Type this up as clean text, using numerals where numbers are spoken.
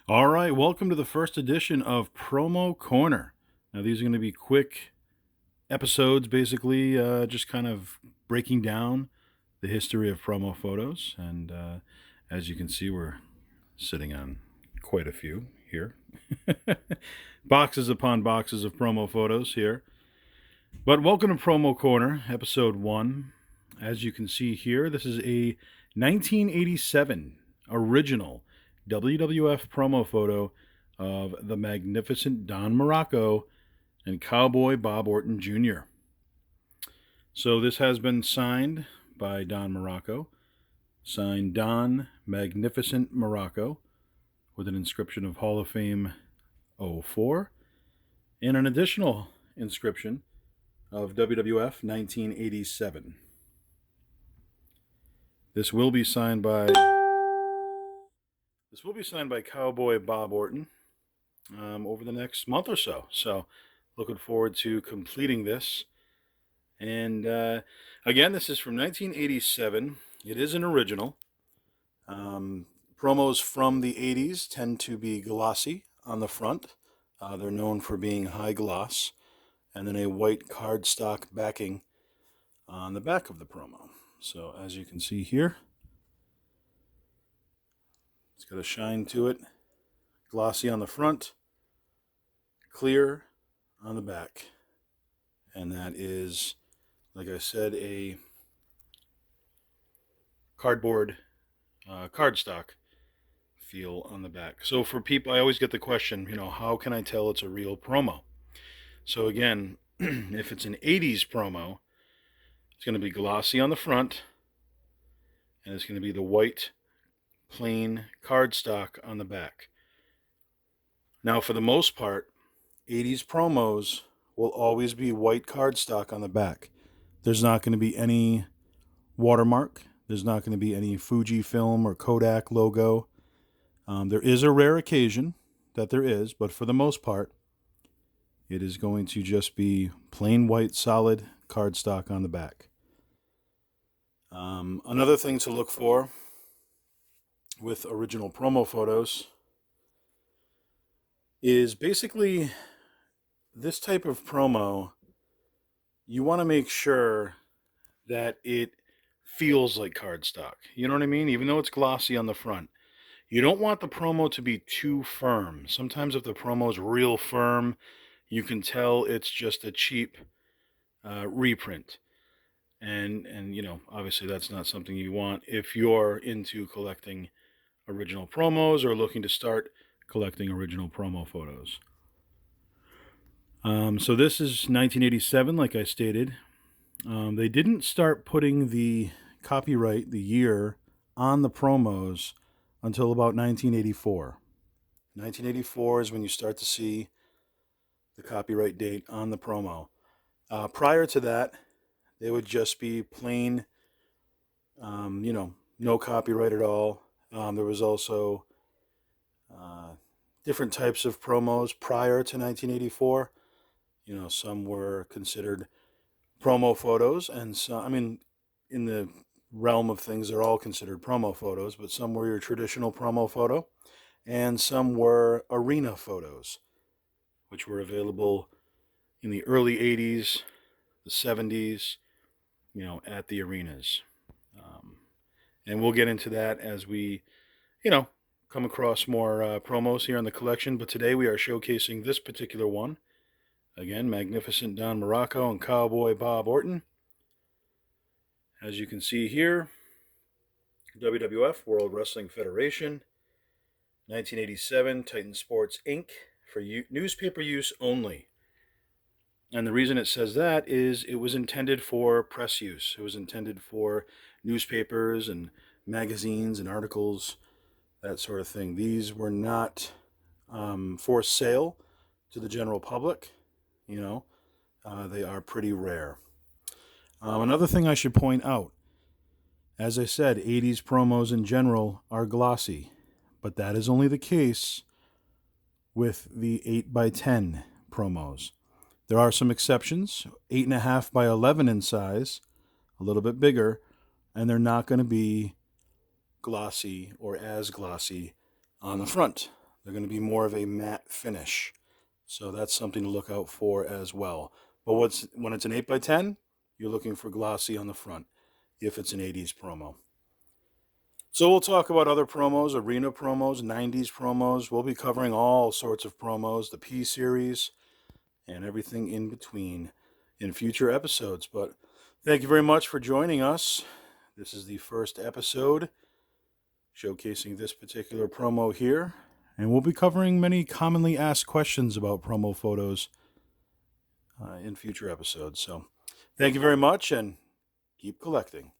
All right, welcome to the first edition of Promo Corner. Now, these are going to be quick episodes, basically, just kind of breaking down the history of promo photos. And as you can see, we're sitting on quite a few here. Boxes upon boxes of promo photos here. But welcome to Promo Corner, episode 1. As you can see here, this is a 1987 original WWF promo photo of the magnificent Don Muraco and Cowboy Bob Orton Jr. So this has been signed by Don Muraco, signed Don Magnificent Muraco, with an inscription of Hall of Fame '04, and an additional inscription of WWF 1987. This will be signed by Cowboy Bob Orton over the next month or so. So, looking forward to completing this. And again, this is from 1987. It is an original. Promos from the 80s tend to be glossy on the front. They're known for being high gloss, and then a white cardstock backing on the back of the promo. So as you can see here, it's got a shine to it, glossy on the front, clear on the back. And that is, like I said, a cardboard cardstock feel on the back. So for people, I always get the question, how can I tell it's a real promo? So again, if it's an 80s promo, it's going to be glossy on the front, and it's going to be the white, plain cardstock on the back. Now, for the most part, 80s promos will always be white cardstock on the back. There's not going to be any watermark. There's not going to be any Fujifilm or Kodak logo. There is a rare occasion that there is, but for the most part, it is going to just be plain white, solid cardstock on the back. Another thing to look for with original promo photos is basically this type of promo. You want to make sure that it feels like cardstock. You know what I mean? Even though it's glossy on the front. You don't want the promo to be too firm. Sometimes if the promo is real firm, you can tell it's just a cheap reprint. And obviously that's not something you want if you're into collecting original promos or looking to start collecting original promo photos. So this is 1987, like I stated. They didn't start putting the copyright, the year, on the promos until about 1984. 1984 is when you start to see the copyright date on the promo. Prior to that, they would just be plain, no copyright at all. There was also different types of promos prior to 1984. Some were considered promo photos, and some, in the realm of things, they're all considered promo photos, but some were your traditional promo photo, and some were arena photos, which were available in the early 80s, the 70s, at the arenas. And we'll get into that as we, come across more promos here in the collection. But today we are showcasing this particular one. Again, Magnificent Don Muraco and Cowboy Bob Orton. As you can see here, WWF, World Wrestling Federation, 1987, Titan Sports Inc., for newspaper use only. And the reason it says that is it was intended for press use. It was intended for newspapers and magazines and articles, that sort of thing. These were not for sale to the general public. They are pretty rare. Another thing I should point out, as I said, 80s promos in general are glossy, but that is only the case with the 8x10 promos. There are some exceptions, 8.5 by 11 in size, a little bit bigger, and they're not going to be glossy or as glossy on the front. They're going to be more of a matte finish. So that's something to look out for as well. But when it's an 8x10, you're looking for glossy on the front if it's an 80s promo. So we'll talk about other promos, arena promos, 90s promos. We'll be covering all sorts of promos, the P series, and everything in between in future episodes. But thank you very much for joining us. This is the first episode showcasing this particular promo here. And we'll be covering many commonly asked questions about promo photos in future episodes. So thank you very much and keep collecting.